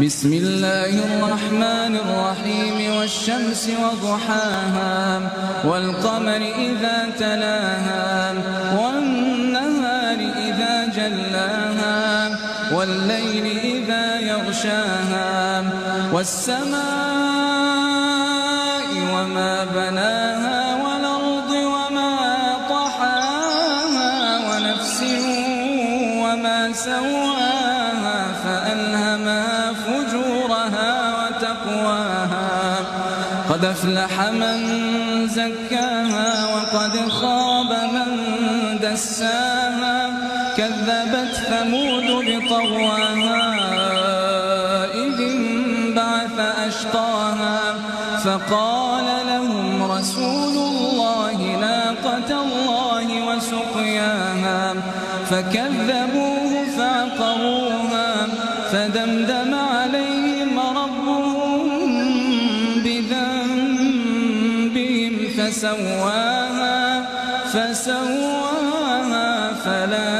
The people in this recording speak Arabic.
بسم الله الرحمن الرحيم والشمس وضحاها والقمر إذا تلاها والنهار إذا جلاها والليل إذا يغشاها والسماء وما بناها والأرض وما طحاها ونفس وما سواها فألهمها فجورها وتقواها قد أفلح من زكاها وقد خاب من دساها كذبت ثمود بطغواها إذ انبعث أشقاها فقال لهم رسول الله ناقة الله وسقياها فكذبوه فعقروها فدمدم عليهم ربهم بذنبهم فسواها فلا